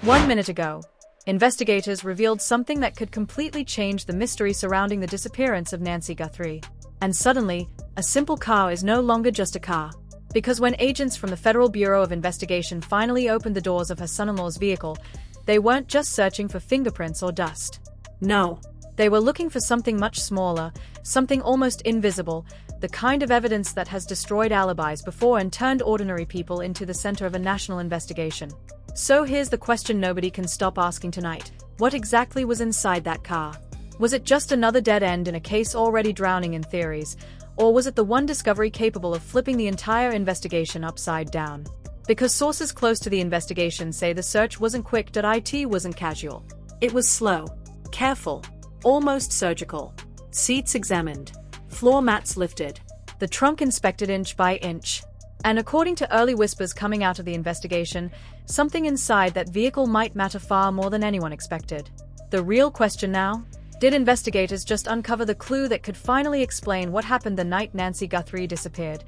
1 minute ago, investigators revealed something that could completely change the mystery surrounding the disappearance of Nancy Guthrie. And suddenly, a simple car is no longer just a car. Because when agents from the Federal Bureau of Investigation finally opened the doors of her son-in-law's vehicle, they weren't just searching for fingerprints or dust. No, they were looking for something much smaller, something almost invisible, the kind of evidence that has destroyed alibis before and turned ordinary people into the center of a national investigation. So here's the question nobody can stop asking tonight. What exactly was inside that car? Was it just another dead end in a case already drowning in theories? Or was it the one discovery capable of flipping the entire investigation upside down? Because sources close to the investigation say the search wasn't quick, it wasn't casual. It was slow, careful, almost surgical. Seats examined, floor mats lifted, the trunk inspected inch by inch. And according to early whispers coming out of the investigation, something inside that vehicle might matter far more than anyone expected. The real question now? Did investigators just uncover the clue that could finally explain what happened the night Nancy Guthrie disappeared?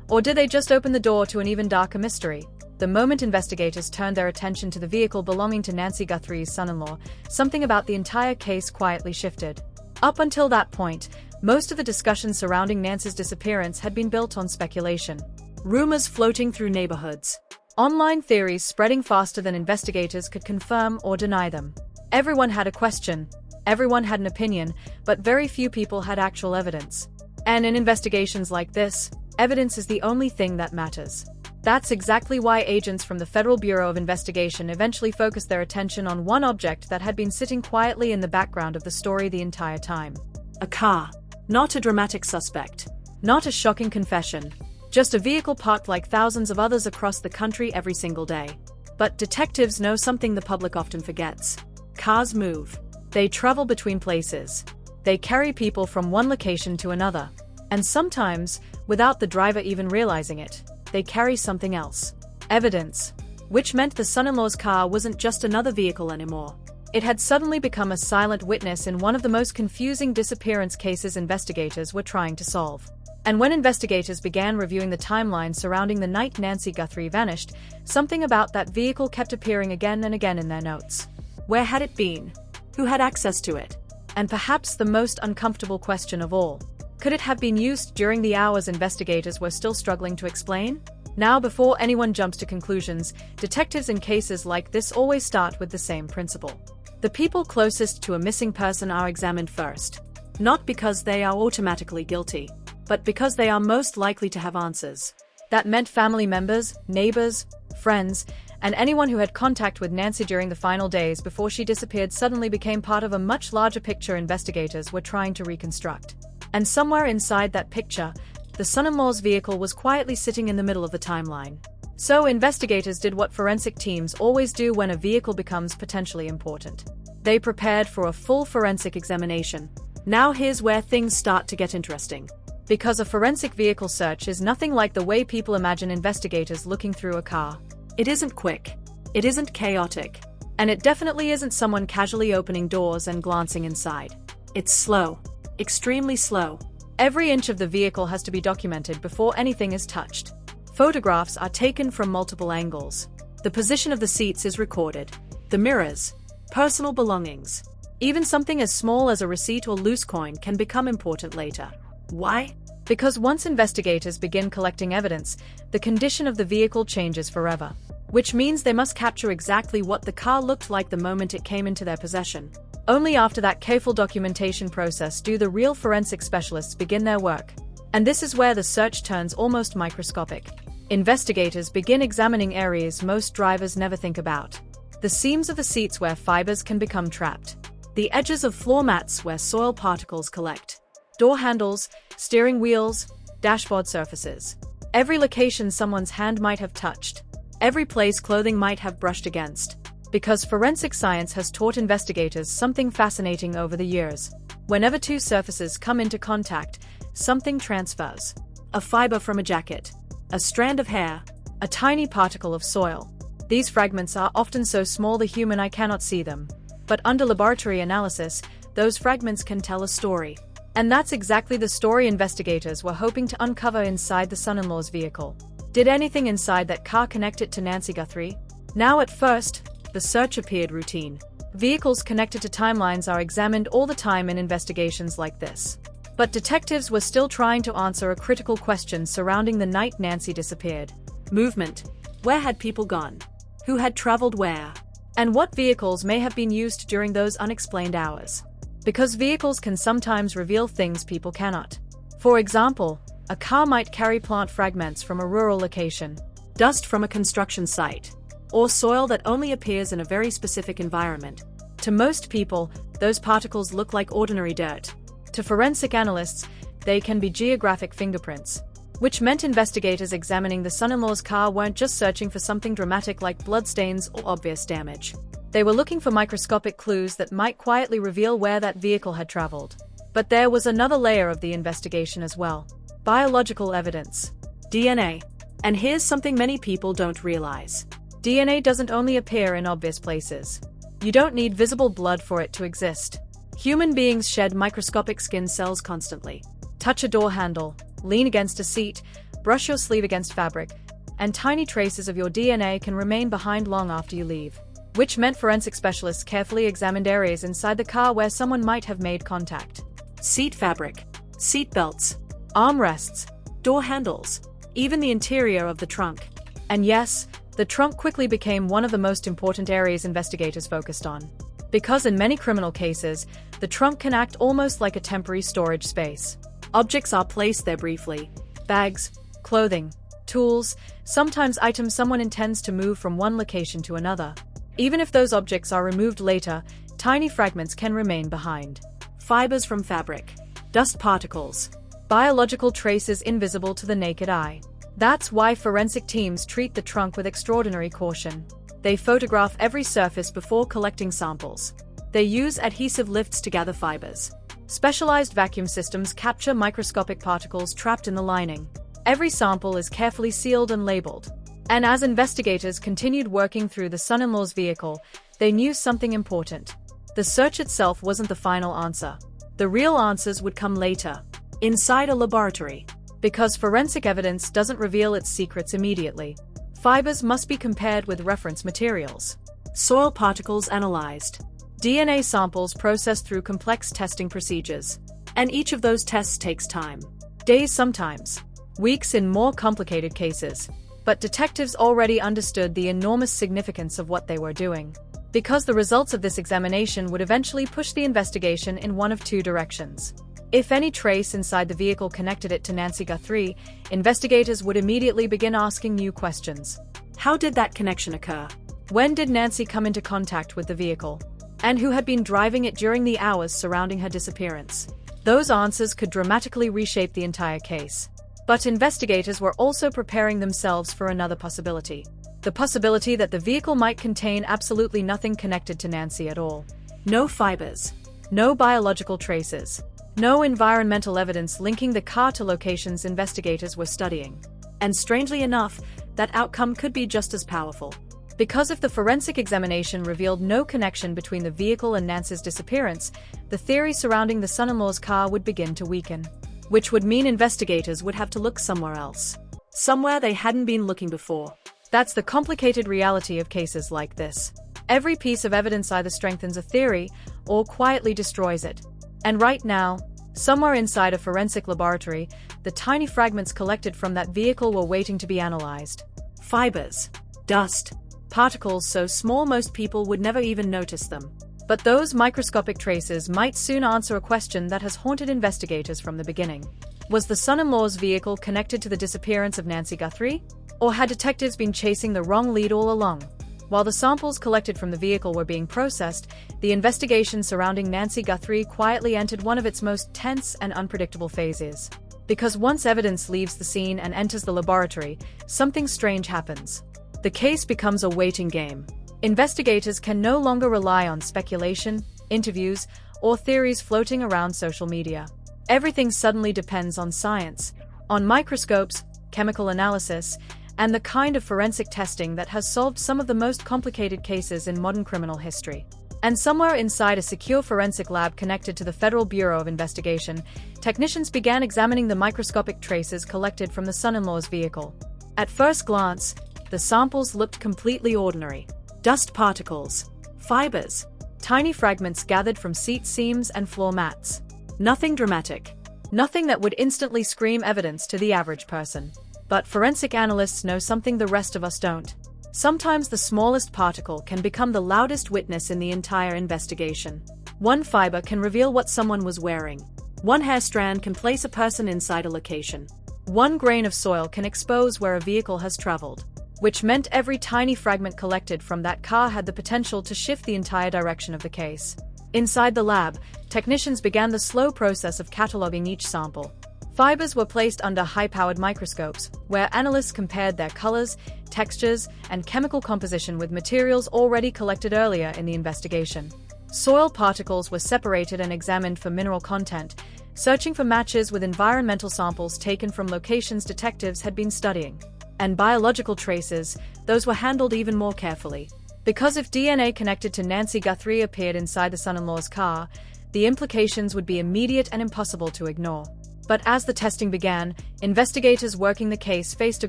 Or did they just open the door to an even darker mystery? The moment investigators turned their attention to the vehicle belonging to Nancy Guthrie's son-in-law, something about the entire case quietly shifted. Up until that point, most of the discussion surrounding Nancy's disappearance had been built on speculation. Rumors floating through neighborhoods. Online theories spreading faster than investigators could confirm or deny them. Everyone had a question. Everyone had an opinion, but very few people had actual evidence. And in investigations like this, evidence is the only thing that matters. That's exactly why agents from the Federal Bureau of Investigation eventually focused their attention on one object that had been sitting quietly in the background of the story the entire time. A car. Not a dramatic suspect. Not a shocking confession. Just a vehicle parked like thousands of others across the country every single day. But detectives know something the public often forgets. Cars move. They travel between places. They carry people from one location to another. And sometimes, without the driver even realizing it, they carry something else. Evidence. Which meant the son-in-law's car wasn't just another vehicle anymore. It had suddenly become a silent witness in one of the most confusing disappearance cases investigators were trying to solve. And when investigators began reviewing the timeline surrounding the night Nancy Guthrie vanished, something about that vehicle kept appearing again and again in their notes. Where had it been? Who had access to it? And perhaps the most uncomfortable question of all, could it have been used during the hours investigators were still struggling to explain? Now, before anyone jumps to conclusions, detectives in cases like this always start with the same principle. The people closest to a missing person are examined first. Not because they are automatically guilty, but because they are most likely to have answers. That meant family members, neighbors, friends, and anyone who had contact with Nancy during the final days before she disappeared suddenly became part of a much larger picture investigators were trying to reconstruct. And somewhere inside that picture, the son-in-law's vehicle was quietly sitting in the middle of the timeline. So investigators did what forensic teams always do when a vehicle becomes potentially important. They prepared for a full forensic examination. Now here's where things start to get interesting. Because a forensic vehicle search is nothing like the way people imagine investigators looking through a car. It isn't quick. It isn't chaotic. And it definitely isn't someone casually opening doors and glancing inside. It's slow. Extremely slow. Every inch of the vehicle has to be documented before anything is touched. Photographs are taken from multiple angles. The position of the seats is recorded. The mirrors. Personal belongings. Even something as small as a receipt or loose coin can become important later. Why? Because once investigators begin collecting evidence, the condition of the vehicle changes forever. Which means they must capture exactly what the car looked like the moment it came into their possession. Only after that careful documentation process do the real forensic specialists begin their work. And this is where the search turns almost microscopic. Investigators begin examining areas most drivers never think about. The seams of the seats where fibers can become trapped. The edges of floor mats where soil particles collect. Door handles, steering wheels, dashboard surfaces. Every location someone's hand might have touched. Every place clothing might have brushed against. Because forensic science has taught investigators something fascinating over the years. Whenever two surfaces come into contact, something transfers. A fiber from a jacket. A strand of hair. A tiny particle of soil. These fragments are often so small the human eye cannot see them. But under laboratory analysis, those fragments can tell a story. And that's exactly the story investigators were hoping to uncover inside the son-in-law's vehicle. Did anything inside that car connect it to Nancy Guthrie? Now at first, the search appeared routine. Vehicles connected to timelines are examined all the time in investigations like this. But detectives were still trying to answer a critical question surrounding the night Nancy disappeared. Movement. Where had people gone? Who had traveled where? And what vehicles may have been used during those unexplained hours? Because vehicles can sometimes reveal things people cannot. For example, a car might carry plant fragments from a rural location, dust from a construction site, or soil that only appears in a very specific environment. To most people, those particles look like ordinary dirt. To forensic analysts, they can be geographic fingerprints, which meant investigators examining the son-in-law's car weren't just searching for something dramatic like bloodstains or obvious damage. They were looking for microscopic clues that might quietly reveal where that vehicle had traveled. But there was another layer of the investigation as well. Biological evidence. DNA. And here's something many people don't realize. DNA doesn't only appear in obvious places. You don't need visible blood for it to exist. Human beings shed microscopic skin cells constantly. Touch a door handle, lean against a seat, brush your sleeve against fabric, and tiny traces of your DNA can remain behind long after you leave. Which meant forensic specialists carefully examined areas inside the car where someone might have made contact. Seat fabric, seat belts, armrests, door handles, even the interior of the trunk. And yes, the trunk quickly became one of the most important areas investigators focused on. Because in many criminal cases, the trunk can act almost like a temporary storage space. Objects are placed there briefly. Bags, clothing, tools, sometimes items someone intends to move from one location to another. Even if those objects are removed later, tiny fragments can remain behind. Fibers from fabric, dust particles, biological traces invisible to the naked eye. That's why forensic teams treat the trunk with extraordinary caution. They photograph every surface before collecting samples. They use adhesive lifts to gather fibers. Specialized vacuum systems capture microscopic particles trapped in the lining. Every sample is carefully sealed and labeled. And as investigators continued working through the son-in-law's vehicle, they knew something important. The search itself wasn't the final answer. The real answers would come later, inside a laboratory. Because forensic evidence doesn't reveal its secrets immediately. Fibers must be compared with reference materials. Soil particles analyzed. DNA samples processed through complex testing procedures. And each of those tests takes time. Days sometimes. Weeks in more complicated cases. But detectives already understood the enormous significance of what they were doing. Because the results of this examination would eventually push the investigation in one of two directions. If any trace inside the vehicle connected it to Nancy Guthrie, investigators would immediately begin asking new questions. How did that connection occur? When did Nancy come into contact with the vehicle? And who had been driving it during the hours surrounding her disappearance? Those answers could dramatically reshape the entire case. But investigators were also preparing themselves for another possibility. The possibility that the vehicle might contain absolutely nothing connected to Nancy at all. No fibers. No biological traces. No environmental evidence linking the car to locations investigators were studying. And strangely enough, that outcome could be just as powerful. Because if the forensic examination revealed no connection between the vehicle and Nancy's disappearance, the theory surrounding the son-in-law's car would begin to weaken. Which would mean investigators would have to look somewhere else. Somewhere they hadn't been looking before. That's the complicated reality of cases like this. Every piece of evidence either strengthens a theory or quietly destroys it. And right now, somewhere inside a forensic laboratory, the tiny fragments collected from that vehicle were waiting to be analyzed. Fibers, dust, particles so small most people would never even notice them. But those microscopic traces might soon answer a question that has haunted investigators from the beginning. Was the son-in-law's vehicle connected to the disappearance of Nancy Guthrie? Or had detectives been chasing the wrong lead all along? While the samples collected from the vehicle were being processed, the investigation surrounding Nancy Guthrie quietly entered one of its most tense and unpredictable phases. Because once evidence leaves the scene and enters the laboratory, something strange happens. The case becomes a waiting game. Investigators can no longer rely on speculation, interviews, or theories floating around social media. Everything suddenly depends on science, on microscopes, chemical analysis, and the kind of forensic testing that has solved some of the most complicated cases in modern criminal history. And somewhere inside a secure forensic lab connected to the Federal Bureau of Investigation, technicians began examining the microscopic traces collected from the son-in-law's vehicle. At first glance, the samples looked completely ordinary. Dust particles. Fibers. Tiny fragments gathered from seat seams and floor mats. Nothing dramatic. Nothing that would instantly scream evidence to the average person. But forensic analysts know something the rest of us don't. Sometimes the smallest particle can become the loudest witness in the entire investigation. One fiber can reveal what someone was wearing. One hair strand can place a person inside a location. One grain of soil can expose where a vehicle has traveled, which meant every tiny fragment collected from that car had the potential to shift the entire direction of the case. Inside the lab, technicians began the slow process of cataloging each sample. Fibers were placed under high-powered microscopes, where analysts compared their colors, textures, and chemical composition with materials already collected earlier in the investigation. Soil particles were separated and examined for mineral content, searching for matches with environmental samples taken from locations detectives had been studying. And biological traces, those were handled even more carefully. Because if DNA connected to Nancy Guthrie appeared inside the son-in-law's car, the implications would be immediate and impossible to ignore. But as the testing began, investigators working the case faced a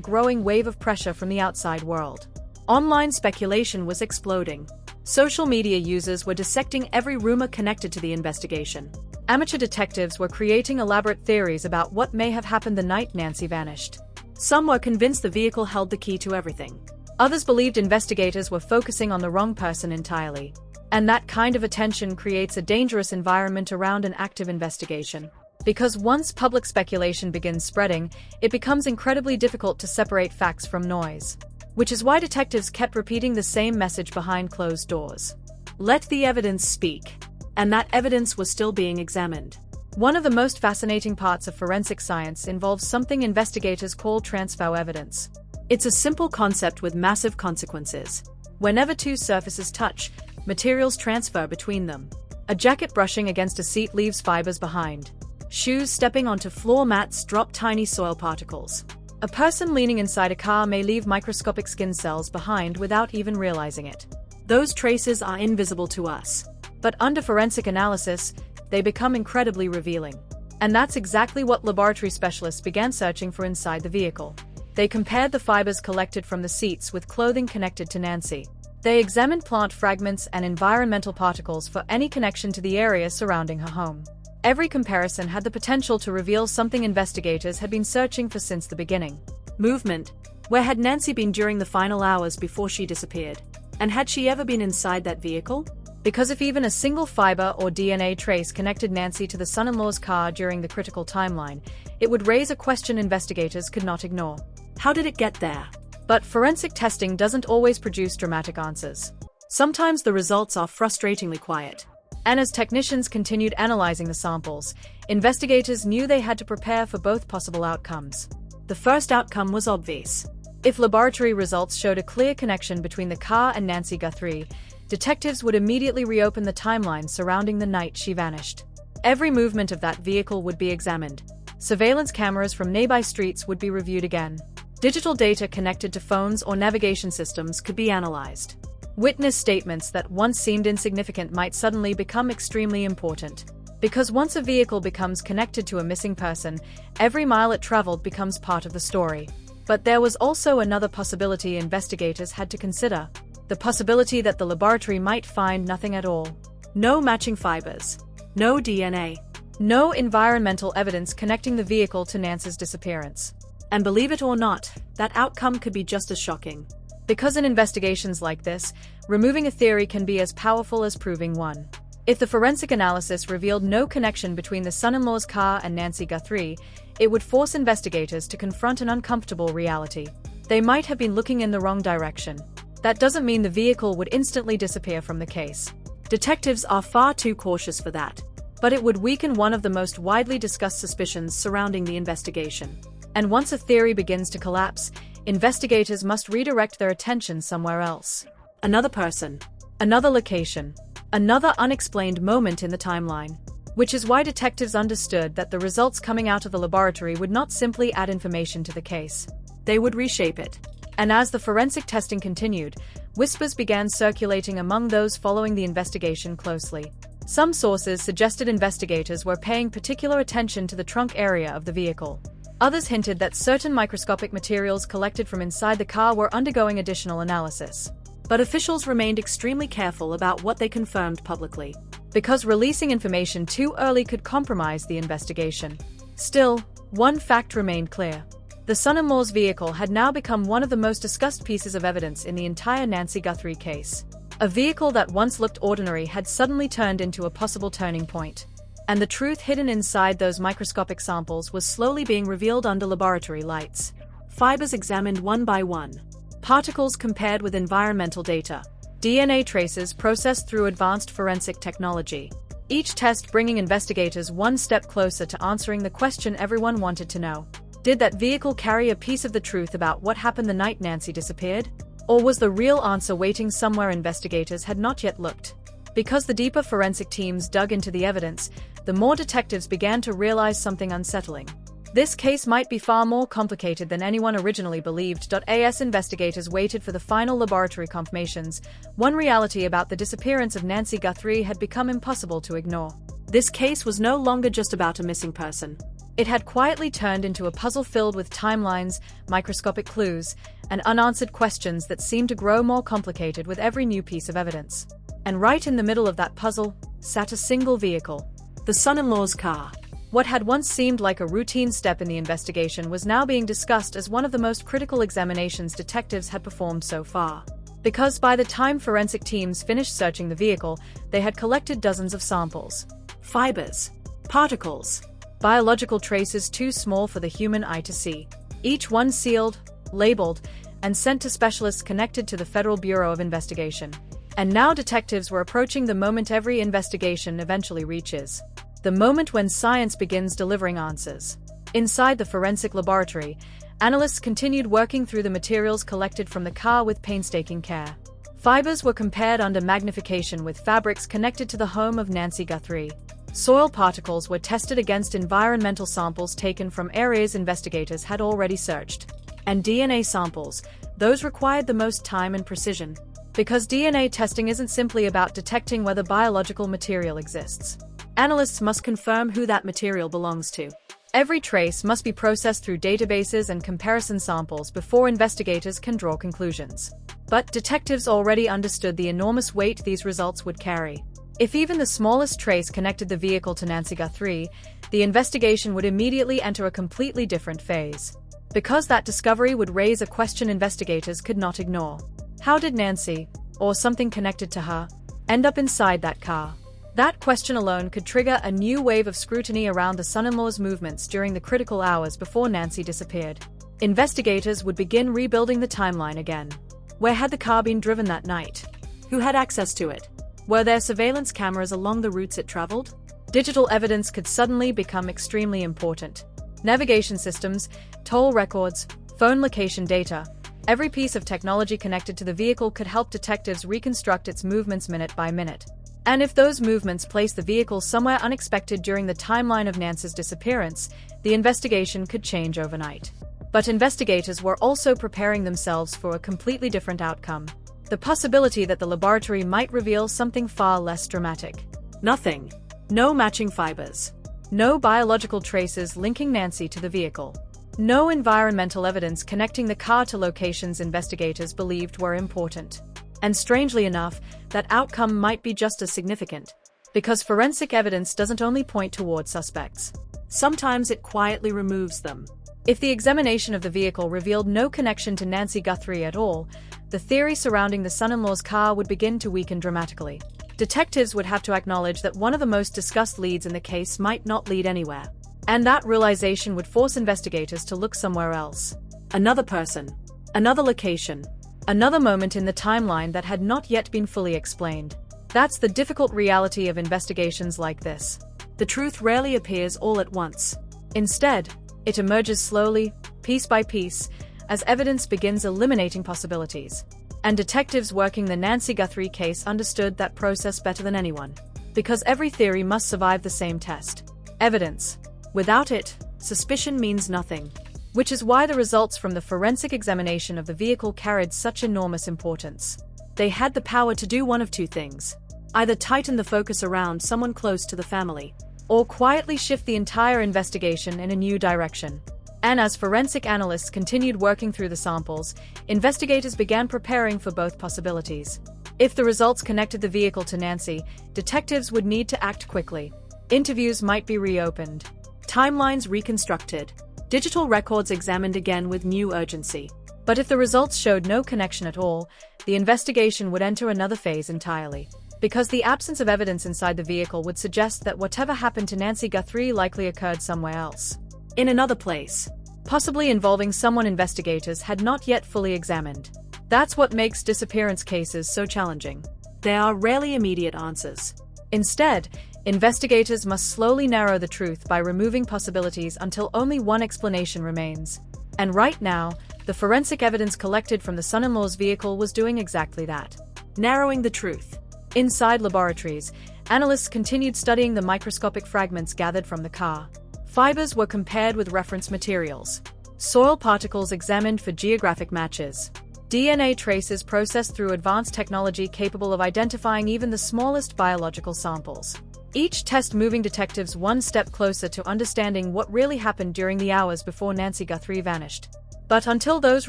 growing wave of pressure from the outside world. Online speculation was exploding. Social media users were dissecting every rumor connected to the investigation. Amateur detectives were creating elaborate theories about what may have happened the night Nancy vanished. Some were convinced the vehicle held the key to everything. Others believed investigators were focusing on the wrong person entirely. And that kind of attention creates a dangerous environment around an active investigation. Because once public speculation begins spreading, it becomes incredibly difficult to separate facts from noise. Which is why detectives kept repeating the same message behind closed doors. Let the evidence speak. And that evidence was still being examined. One of the most fascinating parts of forensic science involves something investigators call transfer evidence. It's a simple concept with massive consequences. Whenever two surfaces touch, materials transfer between them. A jacket brushing against a seat leaves fibers behind. Shoes stepping onto floor mats drop tiny soil particles. A person leaning inside a car may leave microscopic skin cells behind without even realizing it. Those traces are invisible to us. But under forensic analysis, they become incredibly revealing. And that's exactly what laboratory specialists began searching for inside the vehicle. They compared the fibers collected from the seats with clothing connected to Nancy. They examined plant fragments and environmental particles for any connection to the area surrounding her home. Every comparison had the potential to reveal something investigators had been searching for since the beginning. Movement. Where had Nancy been during the final hours before she disappeared? And had she ever been inside that vehicle? Because if even a single fiber or DNA trace connected Nancy to the son-in-law's car during the critical timeline, it would raise a question investigators could not ignore. How did it get there? But forensic testing doesn't always produce dramatic answers. Sometimes the results are frustratingly quiet. And as technicians continued analyzing the samples, investigators knew they had to prepare for both possible outcomes. The first outcome was obvious. If laboratory results showed a clear connection between the car and Nancy Guthrie, detectives would immediately reopen the timeline surrounding the night she vanished. Every movement of that vehicle would be examined. Surveillance cameras from nearby streets would be reviewed again. Digital data connected to phones or navigation systems could be analyzed. Witness statements that once seemed insignificant might suddenly become extremely important. Because once a vehicle becomes connected to a missing person, every mile it traveled becomes part of the story. But there was also another possibility investigators had to consider. The possibility that the laboratory might find nothing at all. No matching fibers. No DNA. No environmental evidence connecting the vehicle to Nancy's disappearance. And believe it or not, that outcome could be just as shocking. Because in investigations like this, removing a theory can be as powerful as proving one. If the forensic analysis revealed no connection between the son-in-law's car and Nancy Guthrie, it would force investigators to confront an uncomfortable reality. They might have been looking in the wrong direction. That doesn't mean the vehicle would instantly disappear from the case. Detectives are far too cautious for that. But it would weaken one of the most widely discussed suspicions surrounding the investigation. And once a theory begins to collapse, investigators must redirect their attention somewhere else. Another person. Another location. Another unexplained moment in the timeline. Which is why detectives understood that the results coming out of the laboratory would not simply add information to the case. They would reshape it. And as the forensic testing continued, whispers began circulating among those following the investigation closely. Some sources suggested investigators were paying particular attention to the trunk area of the vehicle. Others hinted that certain microscopic materials collected from inside the car were undergoing additional analysis. But officials remained extremely careful about what they confirmed publicly, because releasing information too early could compromise the investigation. Still, one fact remained clear. The son-in-law's vehicle had now become one of the most discussed pieces of evidence in the entire Nancy Guthrie case. A vehicle that once looked ordinary had suddenly turned into a possible turning point. And the truth hidden inside those microscopic samples was slowly being revealed under laboratory lights. Fibers examined one by one. Particles compared with environmental data. DNA traces processed through advanced forensic technology. Each test bringing investigators one step closer to answering the question everyone wanted to know. Did that vehicle carry a piece of the truth about what happened the night Nancy disappeared? Or was the real answer waiting somewhere investigators had not yet looked? Because the deeper forensic teams dug into the evidence, the more detectives began to realize something unsettling. This case might be far more complicated than anyone originally believed. As investigators waited for the final laboratory confirmations, one reality about the disappearance of Nancy Guthrie had become impossible to ignore. This case was no longer just about a missing person. It had quietly turned into a puzzle filled with timelines, microscopic clues, and unanswered questions that seemed to grow more complicated with every new piece of evidence. And right in the middle of that puzzle sat a single vehicle. The son-in-law's car. What had once seemed like a routine step in the investigation was now being discussed as one of the most critical examinations detectives had performed so far. Because by the time forensic teams finished searching the vehicle, they had collected dozens of samples. Fibers. Particles. Biological traces too small for the human eye to see. Each one sealed, labeled, and sent to specialists connected to the Federal Bureau of Investigation. And now detectives were approaching the moment every investigation eventually reaches. The moment when science begins delivering answers. Inside the forensic laboratory, analysts continued working through the materials collected from the car with painstaking care. Fibers were compared under magnification with fabrics connected to the home of Nancy Guthrie. Soil particles were tested against environmental samples taken from areas investigators had already searched. And DNA samples, those required the most time and precision. Because DNA testing isn't simply about detecting whether biological material exists. Analysts must confirm who that material belongs to. Every trace must be processed through databases and comparison samples before investigators can draw conclusions. But detectives already understood the enormous weight these results would carry. If even the smallest trace connected the vehicle to Nancy Guthrie, the investigation would immediately enter a completely different phase. Because that discovery would raise a question investigators could not ignore. How did Nancy, or something connected to her, end up inside that car? That question alone could trigger a new wave of scrutiny around the son-in-law's movements during the critical hours before Nancy disappeared. Investigators would begin rebuilding the timeline again. Where had the car been driven that night? Who had access to it? Were there surveillance cameras along the routes it traveled? Digital evidence could suddenly become extremely important. Navigation systems, toll records, phone location data. Every piece of technology connected to the vehicle could help detectives reconstruct its movements minute by minute. And if those movements placed the vehicle somewhere unexpected during the timeline of Nancy's disappearance, the investigation could change overnight. But investigators were also preparing themselves for a completely different outcome. The possibility that the laboratory might reveal something far less dramatic. Nothing. No matching fibers. No biological traces linking Nancy to the vehicle. No environmental evidence connecting the car to locations investigators believed were important. And strangely enough, that outcome might be just as significant. Because forensic evidence doesn't only point toward suspects. Sometimes it quietly removes them. If the examination of the vehicle revealed no connection to Nancy Guthrie at all, the theory surrounding the son-in-law's car would begin to weaken dramatically. Detectives would have to acknowledge that one of the most discussed leads in the case might not lead anywhere. And that realization would force investigators to look somewhere else. Another person. Another location. Another moment in the timeline that had not yet been fully explained. That's the difficult reality of investigations like this. The truth rarely appears all at once. Instead, it emerges slowly, piece by piece, as evidence begins eliminating possibilities. And detectives working the Nancy Guthrie case understood that process better than anyone. Because every theory must survive the same test. Evidence. Without it, suspicion means nothing. Which is why the results from the forensic examination of the vehicle carried such enormous importance. They had the power to do one of two things. Either tighten the focus around someone close to the family, or quietly shift the entire investigation in a new direction. And as forensic analysts continued working through the samples, investigators began preparing for both possibilities. If the results connected the vehicle to Nancy, detectives would need to act quickly. Interviews might be reopened, timelines reconstructed, digital records examined again with new urgency. But if the results showed no connection at all, the investigation would enter another phase entirely. Because the absence of evidence inside the vehicle would suggest that whatever happened to Nancy Guthrie likely occurred somewhere else. In another place, possibly involving someone investigators had not yet fully examined. That's what makes disappearance cases so challenging. There are rarely immediate answers. Instead, investigators must slowly narrow the truth by removing possibilities until only one explanation remains. And right now, the forensic evidence collected from the son-in-law's vehicle was doing exactly that. Narrowing the truth. Inside laboratories, analysts continued studying the microscopic fragments gathered from the car. Fibers were compared with reference materials. Soil particles examined for geographic matches. DNA traces processed through advanced technology capable of identifying even the smallest biological samples. Each test moving detectives one step closer to understanding what really happened during the hours before Nancy Guthrie vanished. But until those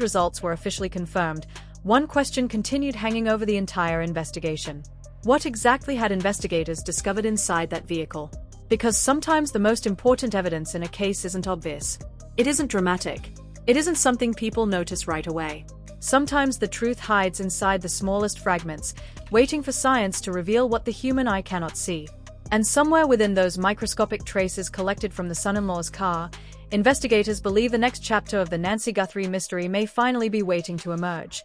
results were officially confirmed, one question continued hanging over the entire investigation. What exactly had investigators discovered inside that vehicle? Because sometimes the most important evidence in a case isn't obvious. It isn't dramatic. It isn't something people notice right away. Sometimes the truth hides inside the smallest fragments, waiting for science to reveal what the human eye cannot see. And somewhere within those microscopic traces collected from the son-in-law's car, investigators believe the next chapter of the Nancy Guthrie mystery may finally be waiting to emerge.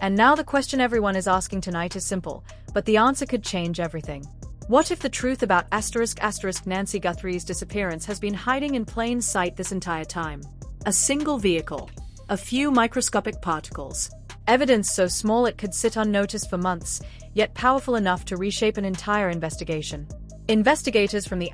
And now the question everyone is asking tonight is simple, but the answer could change everything. What if the truth about *** Nancy Guthrie's disappearance has been hiding in plain sight this entire time? A single vehicle. A few microscopic particles. Evidence so small it could sit unnoticed for months, yet powerful enough to reshape an entire investigation. Investigators from the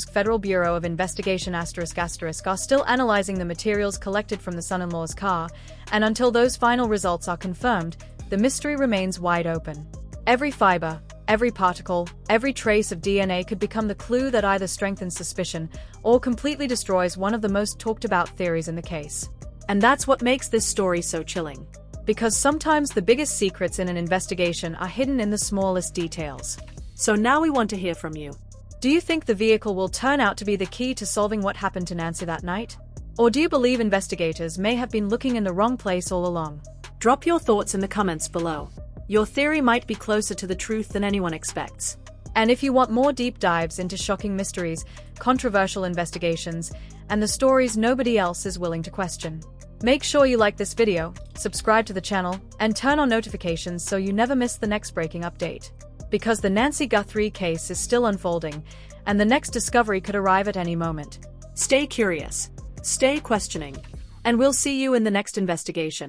** Federal Bureau of Investigation ** are still analyzing the materials collected from the son-in-law's car, and until those final results are confirmed, the mystery remains wide open. Every fiber, every particle, every trace of DNA could become the clue that either strengthens suspicion or completely destroys one of the most talked about theories in the case. And that's what makes this story so chilling. Because sometimes the biggest secrets in an investigation are hidden in the smallest details. So now we want to hear from you. Do you think the vehicle will turn out to be the key to solving what happened to Nancy that night? Or do you believe investigators may have been looking in the wrong place all along? Drop your thoughts in the comments below. Your theory might be closer to the truth than anyone expects. And if you want more deep dives into shocking mysteries, controversial investigations, and the stories nobody else is willing to question, make sure you like this video, subscribe to the channel, and turn on notifications so you never miss the next breaking update. Because the Nancy Guthrie case is still unfolding, and the next discovery could arrive at any moment. Stay curious, stay questioning, and we'll see you in the next investigation.